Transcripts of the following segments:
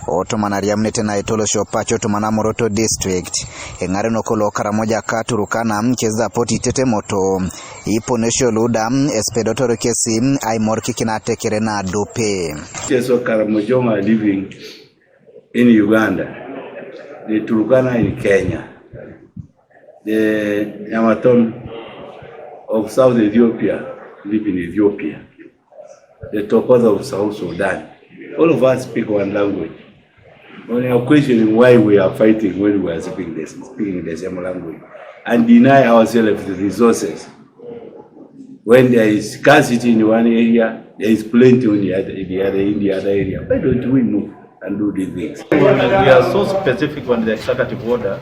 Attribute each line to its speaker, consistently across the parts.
Speaker 1: Otomana Eriamunos na itolo shopacho otomana Moroto district. Engarenok lo Karamoja Turkana mcheza poti tete moto. Iponesho luda espedotoro kesi aimorki kinatekere na dope.
Speaker 2: So Karamojoma are living in Uganda. The Turkana in Kenya. The Yamaton of South Ethiopia live in Ethiopia. The Tokoza of South Sudan. All of us speak one language. When you are questioning why we are fighting when we are speaking the same language and deny ourselves the resources. When there is scarcity in one area, there is plenty in the other area. Why don't we move and do these things?
Speaker 3: We are so specific on the executive order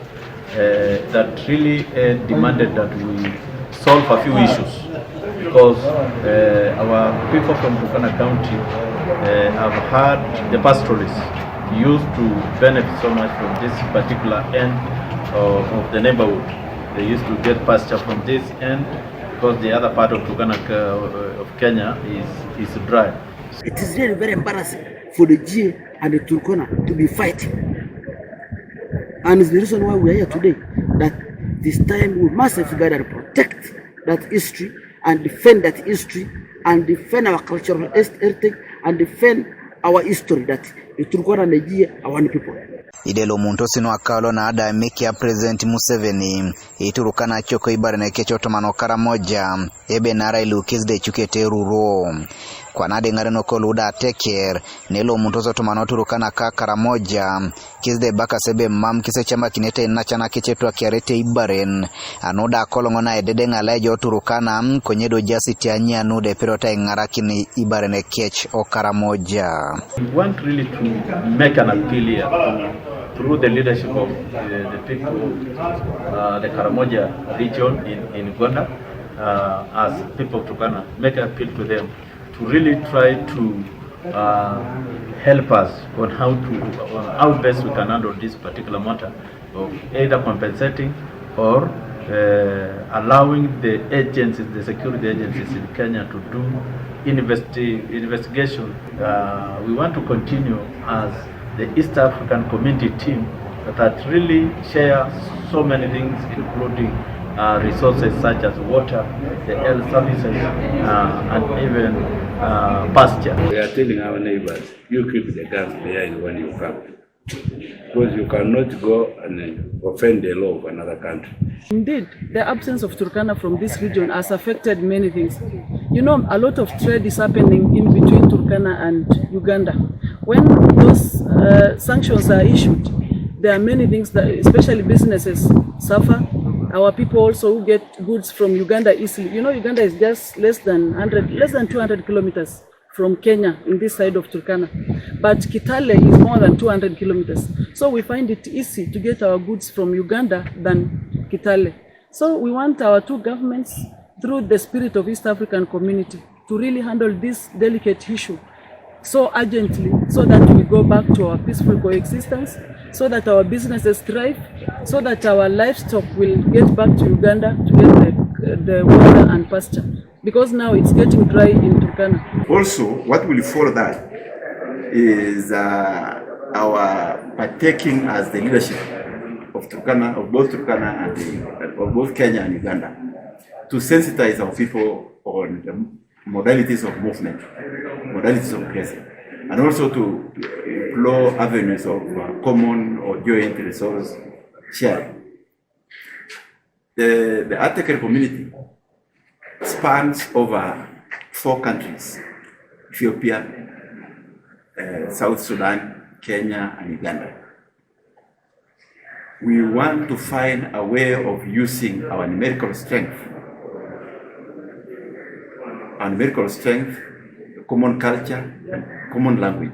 Speaker 3: that really demanded that we solve a few issues, because our people from Turkana County have had the pastoralists used to benefit so much from this particular end of the neighborhood. They used to get pasture from this end because the other part of Turkana of Kenya is dry.
Speaker 4: It is really very embarrassing for the G and the Turkana to be fighting. And it's the reason why we are here today, that this time we must safeguard and protect that history and defend that history and defend our cultural heritage and defend our history that the Turkana and the G are one people.
Speaker 1: Idelo muntosi no akalo na ada miki ya President Museveni iturukana choko ibare na kechoto manokara moja ebe nara ilukizde chukete ruro kwa nade Engarenok luda teker nelo muntoso tomano turukana kakara moja kizde baka sebe mam kise chamba kinete inachana kechetu akiarete ibaren anoda kolongona edede ngalejo turukana konyedo jasi tianya nude perota Engarakini ibare na kech okara moja.
Speaker 3: We want really to make an appeal here through the leadership of the people, the Karamoja region in Uganda, as people of Turkana, make an appeal to them to really try to help us on how best we can handle this particular matter of either compensating or allowing the agencies, the security agencies in Kenya to do investigation. We want to continue as the East African community team that really share so many things, including resources such as water, the health services, and even pasture.
Speaker 2: We are telling our neighbors, you keep the guns behind when you come, because you cannot go and offend the law of another country.
Speaker 5: Indeed, the absence of Turkana from this region has affected many things. You know, a lot of trade is happening in between Turkana and Uganda. When those sanctions are issued, there are many things that, especially businesses, suffer. Our people also who get goods from Uganda easily. You know, Uganda is just less than 200 kilometers from Kenya in this side of Turkana. But Kitale is more than 200 kilometers. So we find it easy to get our goods from Uganda than Kitale. So we want our two governments, through the spirit of East African community, to really handle this delicate issue so urgently, so that we go back to our peaceful coexistence, so that our businesses thrive, so that our livestock will get back to Uganda to get the water and pasture. Because now it's getting dry in Turkana.
Speaker 6: Also, what will follow that is our partaking as the leadership of Turkana, of both Turkana and of both Kenya and Uganda, to sensitize our people on the modalities of movement, modalities of grazing, and also to explore avenues of common or joint resource sharing. The Arctic community spans over 4 countries: Ethiopia, South Sudan, Kenya, and Uganda. We want to find a way of using our numerical strength, common culture, and common language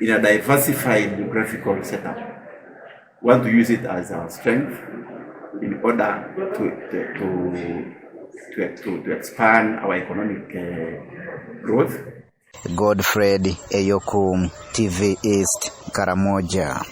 Speaker 6: in a diversified geographical setup. We want to use it as our strength in order to expand our economic growth.
Speaker 1: Godfred Eyokum, TV East, Karamoja.